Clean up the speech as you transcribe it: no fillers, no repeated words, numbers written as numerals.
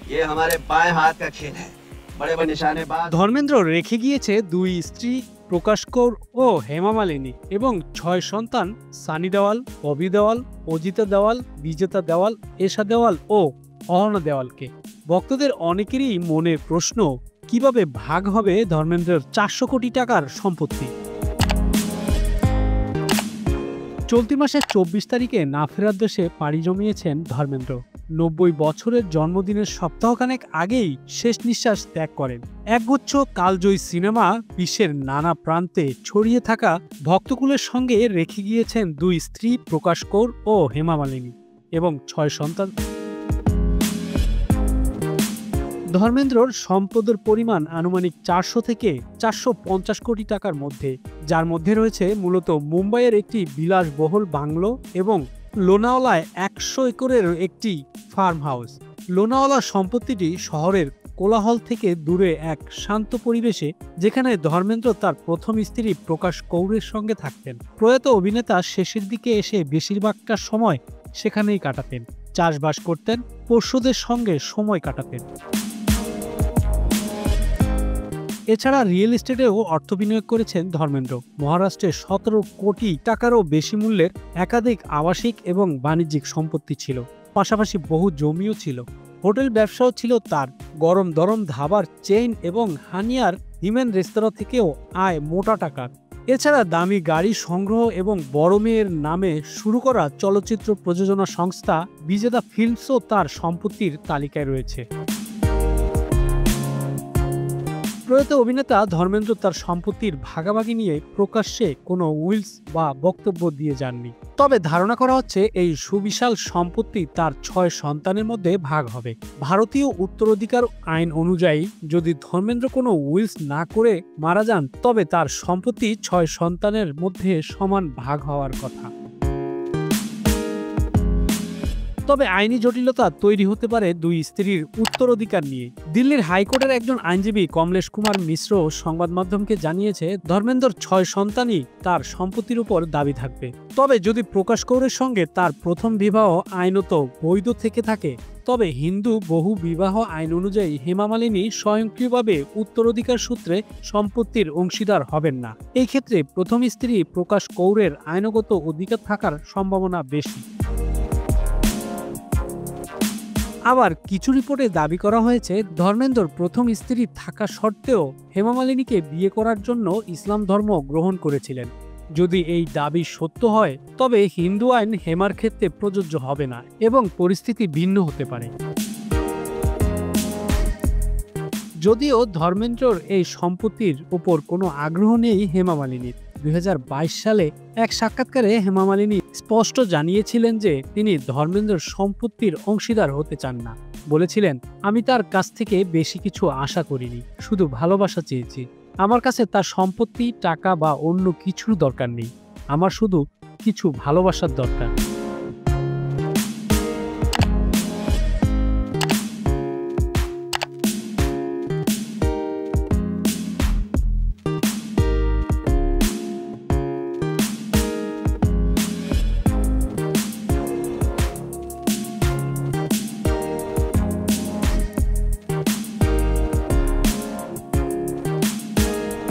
ये हमारे बाएं हाथ का खेल है। बड़े बड़े निशानेबाज। ধর্মেন্দ্র রেখে গিয়েছে 2 স্ত্রী প্রকাশ কৌর ও হেমা মালিনী এবং 6 সন্তান সানি দেওয়াল, ববি দেওয়াল, অজিতা দেওয়াল, বিজেতা দেওয়াল, এশা দেওয়াল ও অহনা দেওয়ালকে। ভক্তদের অনেকেরই মনে প্রশ্ন, কিভাবে ভাগ হবে ধর্মেন্দ্রের 400 কোটি টাকার সম্পত্তি। চলতি মাসের 24 তারিখে না ফেরার দেশে পাড়ি জমিয়েছেন ধর্মেন্দ্র। 90 বছরের জন্মদিনের সপ্তাহখানেক আগেই শেষ নিঃশ্বাস ত্যাগ করেন। একগুচ্ছ কালজয়ী সিনেমা বিশ্বের নানা প্রান্তে ছড়িয়ে থাকা ভক্তকুলের সঙ্গে রেখে গিয়েছেন 2 স্ত্রী প্রকাশ কৌর ও হেমা মালিনী এবং 6 সন্তান। ধর্মেন্দ্রর সম্পদের পরিমাণ আনুমানিক 400 থেকে 450 কোটি টাকার মধ্যে, যার মধ্যে রয়েছে মূলত মুম্বাইয়ের একটি বিলাসবহুল বাংলো এবং লোনাওয়ালায় 100 একরের একটি ফার্ম হাউস। লোনাওয়ালার সম্পত্তিটি শহরের কোলাহল থেকে দূরে এক শান্ত পরিবেশে, যেখানে ধর্মেন্দ্র তার প্রথম স্ত্রী প্রকাশ কৌরের সঙ্গে থাকতেন। প্রয়াত অভিনেতা শেষের দিকে এসে বেশিরভাগটা সময় সেখানেই কাটাতেন, চাষবাস করতেন, পোষ্যদের সঙ্গে সময় কাটাতেন। এছাড়া রিয়েল এস্টেটেও অর্থ বিনিয়োগ করেছেন ধর্মেন্দ্র। মহারাষ্ট্রে 17 কোটি টাকারও বেশি মূল্যের একাধিক আবাসিক এবং বাণিজ্যিক সম্পত্তি ছিল, পাশাপাশি বহু জমিও ছিল। হোটেল ব্যবসাও ছিল তার। গরম দরম ধাবার চেইন এবং হানিয়ার হিমেন রেস্তোরাঁ থেকেও আয় মোটা টাকার। এছাড়া দামি গাড়ি সংগ্রহ এবং বড় মেয়ের নামে শুরু করা চলচ্চিত্র প্রযোজনা সংস্থা বিজেতা ফিল্মসও তার সম্পত্তির তালিকায় রয়েছে। প্রয়াত অভিনেতা ধর্মেন্দ্র তার সম্পত্তির ভাগাভাগি নিয়ে প্রকাশ্যে কোনো উইলস বা বক্তব্য দিয়ে যাননি। তবে ধারণা করা হচ্ছে এই সুবিশাল সম্পত্তি তার 6 সন্তানের মধ্যে ভাগ হবে। ভারতীয় উত্তরাধিকার আইন অনুযায়ী যদি ধর্মেন্দ্র কোনো উইলস না করে মারা যান, তবে তার সম্পত্তি 6 সন্তানের মধ্যে সমান ভাগ হওয়ার কথা। তবে আইনি জটিলতা তৈরি হতে পারে 2 স্ত্রীর উত্তরাধিকার নিয়ে। দিল্লির হাইকোর্টের একজন আইনজীবী কমলেশ কুমার মিশ্র সংবাদ মাধ্যমকে জানিয়েছে, ধর্মেন্দ্রর 6 সন্তানই তার সম্পত্তির উপর দাবি থাকবে। তবে যদি প্রকাশ কৌরের সঙ্গে তার প্রথম বিবাহ আইনত বৈধ থেকে থাকে, তবে হিন্দু বহু বিবাহ আইন অনুযায়ী হেমা মালিনী স্বয়ংক্রিয়ভাবে উত্তরাধিকার সূত্রে সম্পত্তির অংশীদার হবেন না। এই ক্ষেত্রে প্রথম স্ত্রী প্রকাশ কৌরের আইনগত অধিকার থাকার সম্ভাবনা বেশি। আবার কিছু রিপোর্টে দাবি করা হয়েছে, ধর্মেন্দ্র প্রথম স্ত্রী থাকা সত্ত্বেও হেমা মালিনীকে বিয়ে করার জন্য ইসলাম ধর্ম গ্রহণ করেছিলেন। যদি এই দাবি সত্য হয়, তবে হিন্দু আইন হেমার ক্ষেত্রে প্রযোজ্য হবে না এবং পরিস্থিতি ভিন্ন হতে পারে। যদিও ধর্মেন্দ্রর এই সম্পত্তির উপর কোনো আগ্রহ নেই হেমা মালিনীর। 2022 সালে এক সাক্ষাৎকারে হেমা মালিনী স্পষ্ট জানিয়েছিলেন যে তিনি ধর্মেন্দ্রর সম্পত্তির অংশীদার হতে চান না। বলেছিলেন, আমি তার কাছ থেকে বেশি কিছু আশা করিনি, শুধু ভালোবাসা চেয়েছি। আমার কাছে তার সম্পত্তি, টাকা বা অন্য কিছুর দরকার নেই, আমার শুধু কিছু ভালোবাসার দরকার।